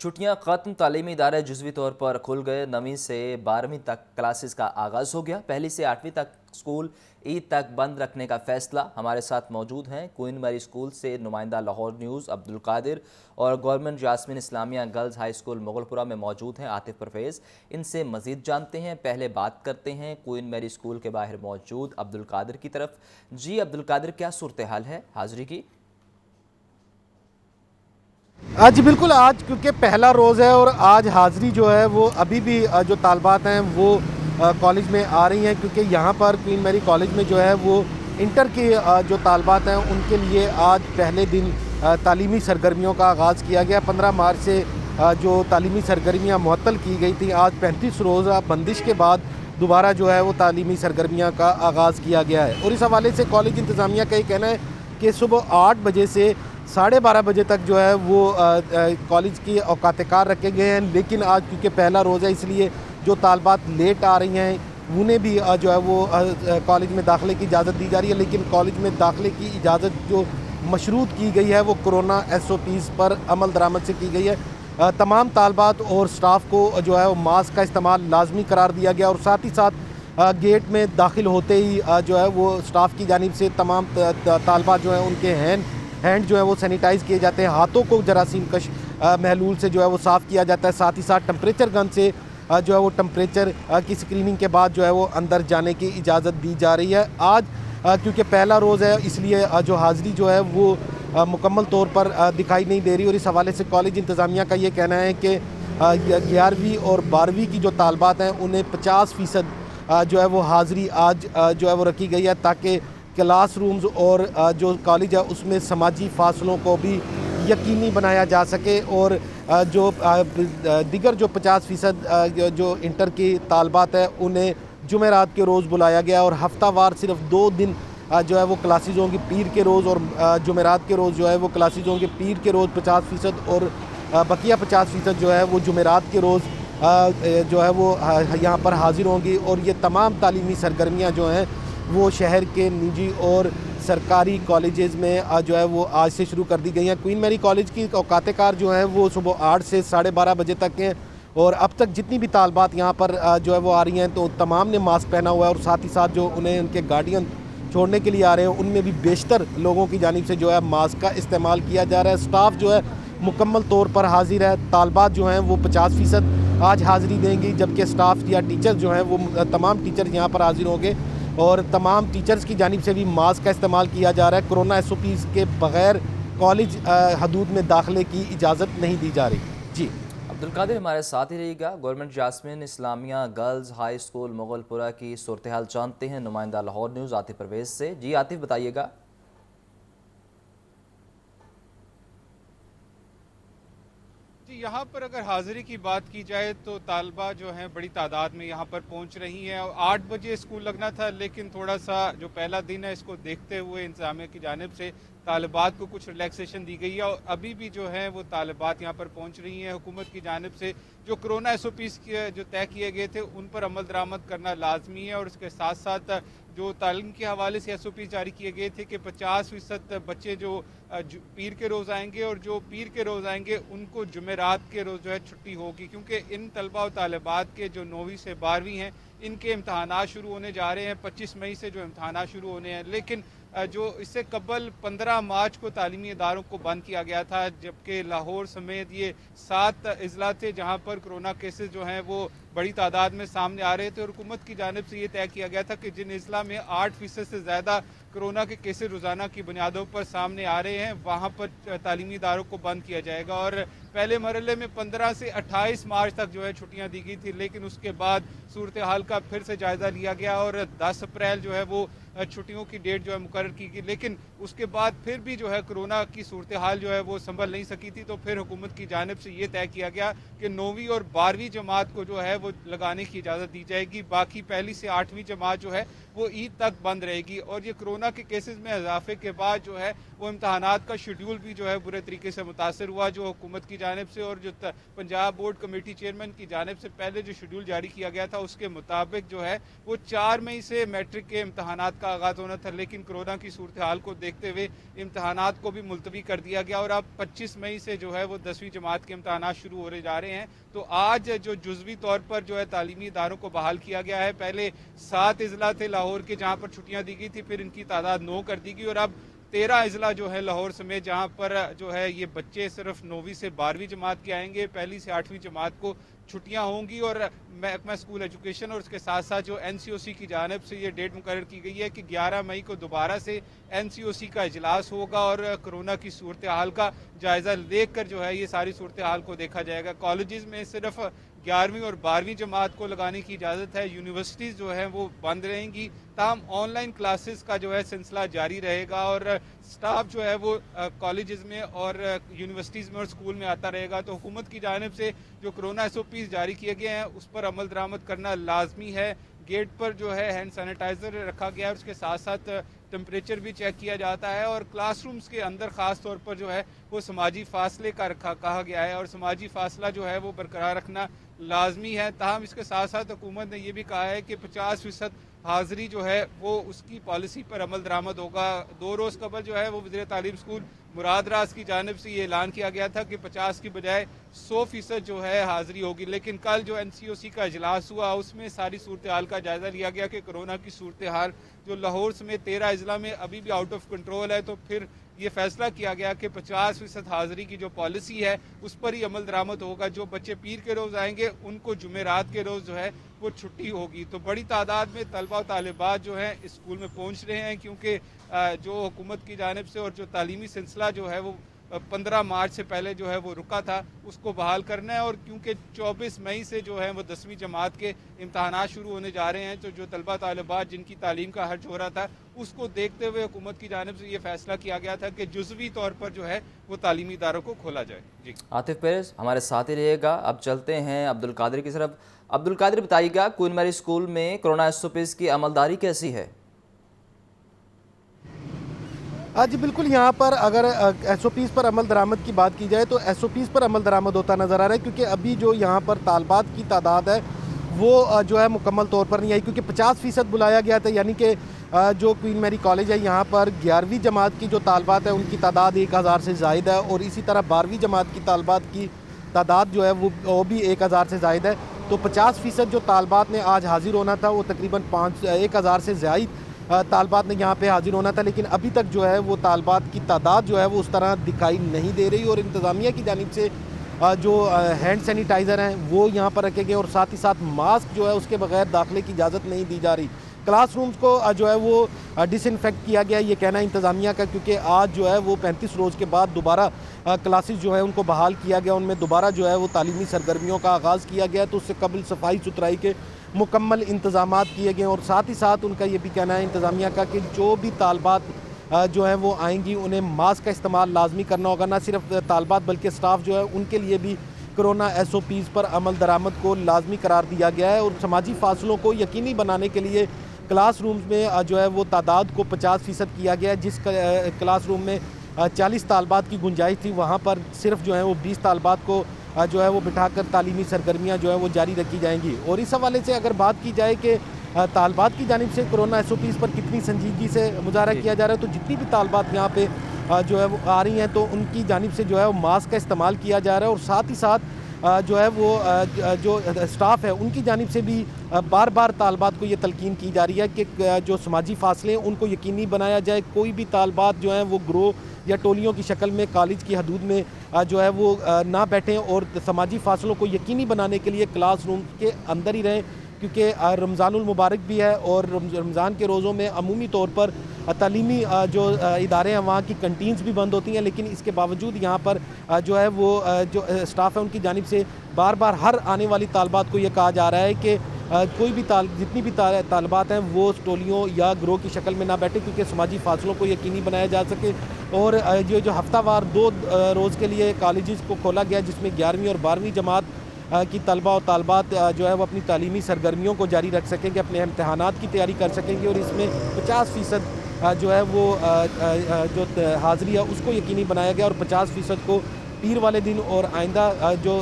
छुट्टियां ख़त्म, तालीमी इदारे जुज़वी तौर पर खुल गए। 9वीं से 12वीं तक क्लासेस का आगाज़ हो गया। पहली से 8वीं तक स्कूल ईद तक बंद रखने का फैसला। हमारे साथ मौजूद हैं क्वीन मैरी स्कूल से नुमाइंदा लाहौर न्यूज़ अब्दुल कादिर और government Jasmine Islamia girls high school Mughalpura में मौजूद हैं आतिफ परवेज़। इनसे मज़ीद जानते हैं। पहले बात करते हैं क्वीन मैरी स्कूल के बाहर मौजूद अब्दुल कादिर की तरफ। जी अब्दुल कादिर, क्या सूरत हाल है हाज़िरी की? जी बिल्कुल, आज क्योंकि पहला रोज़ है और आज हाज़िरी जो है वो अभी भी जो तालबात हैं वो कॉलेज में आ रही हैं, क्योंकि यहाँ पर क्वीन मैरी कॉलेज में जो है वो इंटर के जो तालबात हैं उनके लिए आज पहले दिन तालीमी सरगर्मियों का आगाज़ किया गया। 15 मार्च से जो तालीमी सरगर्मियाँ मुअत्तल की गई थी, आज 35 रोज़ा बंदिश के बाद दोबारा जो है वो तालीमी सरगर्मियाँ का आगाज़ किया गया है। और इस हवाले से कॉलेज इंतज़ामिया का ये कहना है कि सुबह 8 बजे से 12:30 बजे तक जो है वो कॉलेज की औकात कार रखे गए हैं। लेकिन आज क्योंकि पहला रोज़ है, इसलिए जो तालबात लेट आ रही हैं उन्हें भी जो है वो कॉलेज में दाखिले की इजाज़त दी जा रही है। लेकिन कॉलेज में दाखिले की इजाज़त जो मशरूत की गई है वो कोरोना SOPs पर अमल दरामद से की गई है। तमाम तालबात और स्टाफ को जो है वो मास्क का इस्तेमाल लाजमी करार दिया गया, और साथ ही साथ गेट में दाखिल होते ही जो है वो स्टाफ की जानिब से तमाम तालबात जो हैं उनके हैंड जो है वो सैनिटाइज़ किए जाते हैं। हाथों को जरासीम कश महलूल से जो है वो साफ़ किया जाता है। साथ ही साथ टेम्परेचर गन से जो है वो टेम्परेचर की स्क्रीनिंग के बाद जो है वो अंदर जाने की इजाज़त दी जा रही है। आज क्योंकि पहला रोज़ है, इसलिए जो हाज़िरी जो है वो मुकम्मल तौर पर दिखाई नहीं दे रही। और इस हवाले से कॉलेज इंतज़ामिया का ये कहना है कि 11वीं और 12वीं की जो तालबात हैं उन्हें 50% जो है वो हाज़िरी आज जो है वो रखी गई है, ताकि क्लास रूम्स और जो कॉलेज है उसमें समाजी फासलों को भी यकीनी बनाया जा सके। और जो दिगर जो 50% जो इंटर की तालबात है उन्हें जुमेरात के रोज़ बुलाया गया, और हफ्तावार सिर्फ 2 दिन जो है वो क्लासेज होंगी, पीर के रोज़ और जुमेरात के रोज़ जो है वो क्लासेज होंगे। पीर के रोज़ 50% और बकिया 50% जो है वो जुमेरात के रोज़ जो है वो यहाँ पर हाज़िर होंगी। और ये तमाम तालीमी सरगर्मियाँ जो हैं वो शहर के निजी और सरकारी कॉलेजेस में जो है वो आज से शुरू कर दी गई हैं। क्वीन मैरी कॉलेज की औकात कार जो है वो सुबह 8 से 12:30 बजे तक हैं, और अब तक जितनी भी तालबात यहाँ पर जो है वो आ रही हैं तो तमाम ने मास्क पहना हुआ है। और साथ ही साथ जो उन्हें उनके गार्डियन छोड़ने के लिए आ रहे हैं उनमें भी बेशतर लोगों की जानिब से जो है मास्क का इस्तेमाल किया जा रहा है। स्टाफ जो है मुकम्मल तौर पर हाजिर है। तालबात जो हैं वो 50% आज हाज़िरी देंगी, जबकि स्टाफ या टीचर्स जो हैं वो तमाम टीचर्स यहाँ पर हाजिर होंगे, और तमाम टीचर्स की जानिब से भी मास्क का इस्तेमाल किया जा रहा है। कोरोना SOPs के बग़ैर कॉलेज हदूद में दाखिले की इजाज़त नहीं दी जा रही। जी अब्दुल कादिर, हमारे साथ ही रहिएगा। Government Jasmine Islamia girls high school Mughalpura की सूरत हाल जानते हैं नुमाइंदा लाहौर न्यूज़ आतिफ परवेज़ से। जी आतिफ, बताइएगा। जी, यहाँ पर अगर हाज़िरी की बात की जाए तो तालबा जो हैं बड़ी तादाद में यहाँ पर पहुँच रही हैं, और 8 बजे स्कूल लगना था, लेकिन थोड़ा सा जो पहला दिन है इसको देखते हुए इंतज़ामिया की जानिब से तालिबात को कुछ रिलैक्सेशन दी गई है, और अभी भी जो है वो तालिबात यहाँ पर पहुँच रही हैं। हुकूमत की जानिब से जो कोरोना SOPs जो तय किए गए थे उन पर अमल दरामद करना लाजमी है, और इसके साथ साथ जो तालीम के हवाले से SOPs जारी किए गए थे कि 50% बच्चे जो पीर के रोज़ आएंगे, और जो पीर के रोज़ आएंगे उनको जुमेरात के रोज़ जो है छुट्टी होगी, क्योंकि इन तलबा और तालिबात के जो 9वीं से 12वीं हैं इनके इम्तहानात शुरू होने जा रहे हैं। 25 मई से जो इम्तहानात शुरू होने हैं, लेकिन जो इससे कबल 15 मार्च को तालीमी इदारों को बंद किया गया था, जबकि लाहौर समेत ये 7 अजला थे जहाँ पर कोरोना केसेस जो हैं वो बड़ी तादाद में सामने आ रहे थे, और हुकूमत की जानिब से ये तय किया गया था कि जिन अजला में 8% से ज़्यादा कोरोना के केसेस रोज़ाना की बुनियादों पर सामने आ रहे हैं वहाँ पर तालीमी इदारों को बंद किया जाएगा। और पहले मरहले में 15 से 28 मार्च तक जो है छुट्टियाँ दी गई थी, लेकिन उसके बाद सूरत हाल का फिर से जायज़ा लिया गया और 10 अप्रैल जो है वो छुट्टियों की डेट जो है मुकर्रर की गई। लेकिन उसके बाद फिर भी जो है कोरोना की सूरत हाल जो है वो संभल नहीं सकी थी, तो फिर हुकूमत की जानिब से ये तय किया गया कि 9वीं और 12वीं जमात को जो है वो लगाने की इजाज़त दी जाएगी। बाकी पहली से 8वीं जमात जो है वो ईद तक बंद रहेगी। और ये कोरोना के केसेस में इजाफे के बाद जो है वो इम्तहानात का शेड्यूल भी जो है बुरे तरीके से मुतासर हुआ, जो हुकूमत की जानिब से और जो पंजाब बोर्ड कमेटी चेयरमैन की जानिब से पहले जो शेड्यूल जारी किया गया था उसके मुताबिक जो है वो 4 मई से मैट्रिक के इम्तहानात का आगाज़ होना था, लेकिन कोरोना की सूरत हाल को देखते हुए इम्तहानात को भी मुलतवी कर दिया गया और अब 25 मई से जो है वो 10वीं जमात के इम्तहानात शुरू होने जा रहे हैं। तो आज जो जुज़वी तौर पर जो है तालीमी इदारों को बहाल किया गया है। पहले 7 अजला थे लाहौर के जहाँ पर छुट्टियाँ दी गई थी, फिर इनकी तादाद 9 कर दी गई और अब 13 अजला जो है लाहौर समेत जहाँ पर जो है ये बच्चे सिर्फ 9वीं से 12वीं जमात के आएंगे, पहली से 8वीं जमात को छुट्टियां होंगी और महकमा स्कूल एजुकेशन और उसके साथ साथ जो NCOC की जानिब से ये डेट मुकर्रर की गई है कि 11 मई को दोबारा से NCOC का इजलास होगा और कोरोना की सूरत हाल का जायज़ा लेकर जो है ये सारी सूरत हाल को देखा जाएगा। कॉलेजेस में सिर्फ 11वीं और 12वीं जमात को लगाने की इजाज़त है, यूनिवर्सिटीज़ जो है वो बंद रहेंगी, ताहम ऑनलाइन क्लासेस का जो है सिलसिला जारी रहेगा और स्टाफ जो है वो कॉलेजेस में और यूनिवर्सिटीज़ में और स्कूल में आता रहेगा। तो हुकूमत की जानिब से जो कोरोना SOPs जारी किए गए हैं उस पर अमल दरामद करना लाजमी है। गेट पर जो है हैंड सैनिटाइज़र रखा गया है, उसके साथ साथ टेम्परेचर भी चेक किया जाता है और क्लासरूम्स के अंदर ख़ास तौर पर जो है वो समाजी फासले का कहा गया है और समाजी फासला जो है वो बरकरार रखना लाजमी है। ताहम इसके साथ साथ हुकूमत ने ये भी कहा है कि 50% हाज़री जो है वो उसकी पॉलिसी पर अमल दरामद होगा। 2 रोज़ कबल जो है वो वज़ीर तालीम स्कूल मुराद राज की जानिब से ये ऐलान किया गया था कि 50 की बजाय 100% जो है हाज़री होगी, लेकिन कल जो NCOC का इजलास हुआ उसमें सारी सूरत हाल का जायज़ा लिया गया कि कोरोना की सूरत हाल जो लाहौर समेत 13 अजला में अभी भी आउट ऑफ कंट्रोल है। तो फिर ये फैसला किया गया कि 50% हाज़री की जो पॉलिसी है उस पर ही अमल दरामद होगा। जो बच्चे पीर के रोज़ आएंगे उनको जुमेरात के रोज़ जो है वो छुट्टी होगी। तो बड़ी तादाद में तलबा और तालिबात जो हैं स्कूल में पहुंच रहे हैं क्योंकि जो हुकूमत की जानिब से और जो तालीमी सिलसिला जो है वो 15 मार्च से पहले जो है वो रुका था उसको बहाल करना है और क्योंकि 24 मई से जो है वो 10वीं जमात के इम्तहानात शुरू होने जा रहे हैं, तो जो तलबा तालिबात जिनकी तालीम का हर्ज हो रहा था उसको देखते हुए हुकूमत की जानिब से ये फैसला किया गया था कि जुज़वी तौर पर जो है वो तालीमी इदारों को खोला जाए। जी आतिफ पेरेस हमारे साथ ही रहिएगा। अब चलते हैं अब्दुल कादिर की तरफ। अब्दुल कादिर बताइएगा, क्वीन मैरी स्कूल में कोरोना SOPs की अमलदारी कैसी है? जी बिल्कुल, यहाँ पर अगर SOPs पर अमल दरामद की बात की जाए तो SOPs पर अमल दरामद होता नज़र आ रहा है क्योंकि अभी जो यहाँ पर तालबात की तादाद है वो जो है मुकम्मल तौर पर नहीं आई क्योंकि 50% बुलाया गया था, यानी कि जो क्वीन मैरी कॉलेज है यहाँ पर 11वीं जमात की जो तालबात है उनकी तादाद 1000 से ज़ायद है और इसी तरह 12वीं जमात की तालबात की तादाद जो है वो भी 1000 से ज़ायद है। तो 50% जो तालबात ने आज हाजिर होना था वो तकरीबन 1000 से ज़ायद तालबात ने यहाँ पे हाजिर होना था, लेकिन अभी तक जो है वो तालबात की तादाद जो है वो उस तरह दिखाई नहीं दे रही और इंतज़ामिया की जानिब से जो हैंड सैनिटाइज़र हैं वो यहाँ पर रखे गए और साथ ही साथ मास्क जो है उसके बगैर दाखिले की इजाज़त नहीं दी जा रही। क्लासरूम्स को जो है वो डिसइंफेक्ट किया गया, ये कहना है इंतज़ामिया का, क्योंकि आज जो है वो 35 रोज़ के बाद दोबारा क्लासेस जो है उनको बहाल किया गया, उनमें दोबारा जो है वो तालीमी सरगर्मियों का आगाज़ किया गया। तो उससे कबल सफाई सुथराई के मुकम्मल इंतज़ामात किए गए और साथ ही साथ उनका ये भी कहना है इंतज़ामिया का कि जो भी तालबात जो है वो आएंगी उन्हें मास्क का इस्तेमाल लाजमी करना होगा। ना सिर्फ तालबात बल्कि स्टाफ जो है उनके लिए भी कोरोना SOPs पर अमल दरामद को लाजमी करार दिया गया है और समाजी फासलों को यकीनी बनाने के लिए क्लासरूम्स में जो है वो तादाद को 50% किया गया है। जिस क्लासरूम में 40 तालबात की गुंजाइश थी वहाँ पर सिर्फ जो है वो 20 तालबात को जो है वो बिठाकर तालीमी सरगर्मियाँ जो है वो जारी रखी जाएंगी। और इस हवाले से अगर बात की जाए कि तालबात की जानिब से कोरोना SOPs पर कितनी संजीदगी से मुजाहरा किया जा रहा है, तो जितनी भी तालबात यहाँ पे जो है वो आ रही हैं तो उनकी जानिब से जो है वो मास्क का इस्तेमाल किया जा रहा है और साथ ही साथ जो है वो जो स्टाफ है उनकी जानिब से भी बार बार तालबात को ये तलकीन की जा रही है कि जो समाजी फासले हैं उनको यकीनी बनाया जाए। कोई भी तालबात जो हैं वो ग्रोह या टोलियों की शक्ल में कॉलेज की हदूद में जो है वो ना बैठें और समाजी फासलों को यकीनी बनाने के लिए क्लासरूम के अंदर ही रहें, क्योंकि रमज़ानुल मुबारक भी है और रमज़ान के रोज़ों में अमूमी तौर पर तालीमी जो इदारे हैं वहाँ की कैंटीन्स भी बंद होती हैं, लेकिन इसके बावजूद यहाँ पर जो है वो जो स्टाफ है उनकी जानिब से बार बार हर आने वाली तालबात को ये कहा जा रहा है कि कोई भी जितनी भी तालबात हैं वो टोलियों या ग्रोह की शक्ल में ना बैठे, क्योंकि समाजी फासलों को यकीनी बनाया जा सके। और जो हफ्तावार 2 रोज़ के लिए कॉलेजेस को खोला गया जिसमें 11वीं और 12वीं जमात की तलबा और तालबात जो है वो अपनी तालीमी सरगर्मियों को जारी रख सकेंगे, अपने इम्तहानात की तैयारी कर सकेंगे और इसमें 50% जो है वो जो हाज़िरी है उसको यकीनी बनाया गया और 50% को पीर वाले दिन और आइंदा जो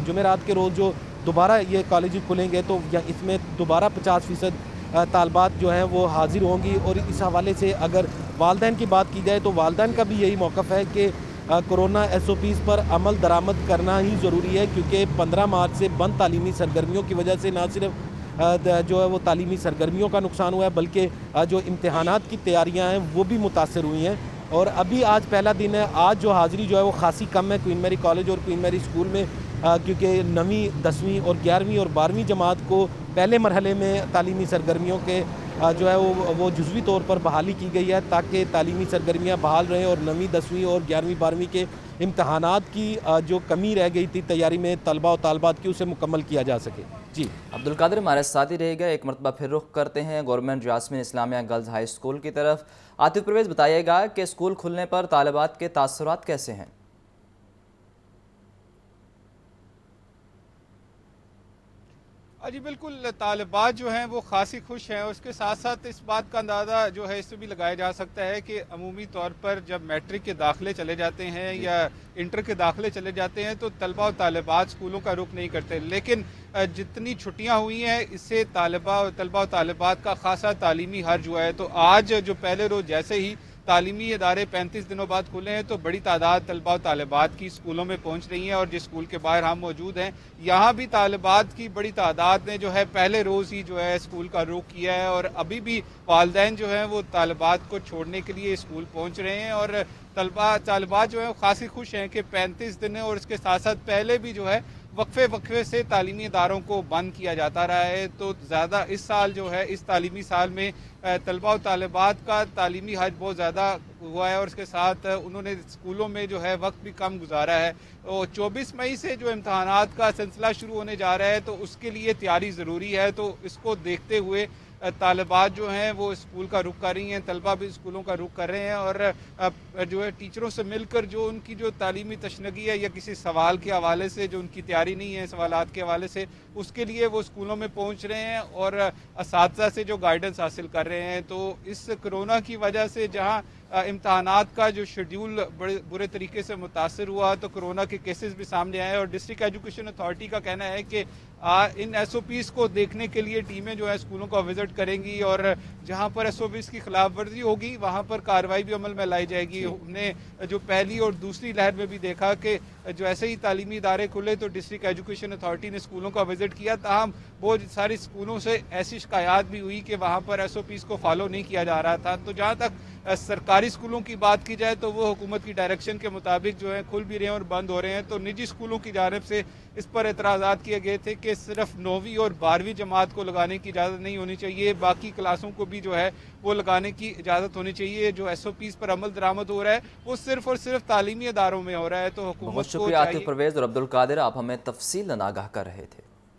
जुमेरात के रोज़ जो दोबारा ये कॉलेज खुलेंगे तो इसमें दोबारा 50% तालबात जो हैं वो हाज़िर होंगी। और इस हवाले से अगर वालदैन की बात की जाए तो वालदैन का भी यही मौक़िफ़ है कि कोरोना SOPs पर अमल दरामद करना ही ज़रूरी है, क्योंकि 15 मार्च से बंद तालीमी सरगर्मियों की वजह से ना सिर्फ जो है वो तालीमी सरगर्मियों का नुकसान हुआ है, बल्कि जो इम्तिहानात की तैयारियां हैं वो भी मुतासर हुई हैं। और अभी आज पहला दिन है, आज जो हाज़िरी जो है वो खासी कम है क्वीन मैरी कॉलेज और क्वीन मैरी स्कूल में, क्योंकि 9वीं 10वीं और 11वीं और 12वीं जमात को पहले मरहले में तालीमी सरगर्मियों के जो है वो जुज़वी तौर पर बहाली की गई है, ताकि तालीमी सरगर्मियाँ बहाल रहें और 9वीं 10वीं और 11वीं 12वीं के इम्तहानात की जो कमी रह गई थी तैयारी में तलबा और तालबात की, उसे मुकम्मल किया जा सके। जी अब्दुल कादिर हमारे साथ ही रहेगा। एक मरतबा फिर रुख करते हैं government jasmine Islamia girls high school की तरफ। आतिफ परवेज़, बताइएगा कि स्कूल खुलने पर तालिबात के तासुरात कैसे हैं? जी बिल्कुल, तालिबात जो हैं वो खासी खुश हैं। उसके साथ साथ इस बात का अंदाज़ा जो है इससे भी लगाया जा सकता है कि अमूमी तौर पर जब मैट्रिक के दाखिले चले जाते हैं या इंटर के दाखिले चले जाते हैं तो तलबा और तालिबात स्कूलों का रुख नहीं करते, लेकिन जितनी छुट्टियां हुई हैं इससे तलबा और तालिबात का खासा तालीमी हर्ज हुआ है। तो आज जो पहले रोज़ जैसे ही तालीमी इदारे 35 दिनों बाद खुले हैं तो बड़ी तादाद तलबा और तालिबात की स्कूलों में पहुंच रही हैं। और जिस स्कूल के बाहर हम मौजूद हैं यहाँ भी तालिबात की बड़ी तादाद ने जो है पहले रोज़ ही जो है स्कूल का रुख किया है और अभी भी वालिदैन जो हैं वो तालिबात को छोड़ने के लिए स्कूल पहुंच रहे हैं। और तालिबात जो है खासी खुश हैं कि 35 दिन है और इसके साथ साथ पहले भी जो है वक्फे से तालीमी इदारों को बंद किया जाता रहा है। तो ज़्यादा इस साल जो है इस तालीमी साल में तलबा और तालिबात का तालीमी हज बहुत ज़्यादा हुआ है और इसके साथ उन्होंने स्कूलों में जो है वक्त भी कम गुजारा है। तो 24 मई से जो इम्तहानात का सिलसिला शुरू होने जा रहा है तो उसके लिए तैयारी ज़रूरी है। तो इसको देखते हुए तालिबात जो हैं वो स्कूल का रुख कर रही हैं, तलबा भी स्कूलों का रुख कर रहे हैं और जो है टीचरों से मिलकर जो उनकी जो तालीमी तशनगी है या किसी सवाल के हवाले से जो उनकी तैयारी नहीं है सवालात के हवाले से, उसके लिए वो स्कूलों में पहुंच रहे हैं और असातिज़ा से जो गाइडेंस हासिल कर रहे हैं। तो इस कोरोना की वजह से जहां इम्तहानात का जो शेड्यूल बड़े बुरे तरीके से मुतासर हुआ तो कोरोना के केसेस भी सामने आए और डिस्ट्रिक्ट एजुकेशन अथॉरिटी का कहना है कि इन SOPs को देखने के लिए टीमें जो है स्कूलों को विजिट करेंगी और जहां पर SOPs की खिलाफ वर्जी होगी वहां पर कार्रवाई भी अमल में लाई जाएगी। हमने जो पहली और दूसरी लहर में भी देखा कि जो ऐसे ही तालीमी इदारे खुले तो डिस्ट्रिक्ट एजुकेशन अथॉरिटी ने स्कूलों का विजिट किया, ताहम बहुत सारी स्कूलों से ऐसी शिकायत भी हुई कि वहाँ पर SOPs को फॉलो नहीं किया जा रहा था। तो जहाँ तक सरकारी स्कूलों की बात की जाए तो वो हुकूमत की डायरेक्शन के मुताबिक जो है खुल भी रहे हैं और बंद हो रहे हैं। तो निजी स्कूलों की जानिब से इस पर एतराज़ात किए गए थे कि सिर्फ 9वीं और 12वीं जमात को लगाने की इजाज़त नहीं होनी चाहिए, बाकी क्लासों को भी जो है वो लगाने की इजाज़त होनी चाहिए। जो SOPs पर अमल दरामद हो रहा है वो सिर्फ और सिर्फ तालीमी इदारों में हो रहा है। तो हुकूमत बहुत शुक्रिया आतिफ परवेज़ और अब्दुल कादिर, आप हमें तफसीलन आगाह कर रहे थे।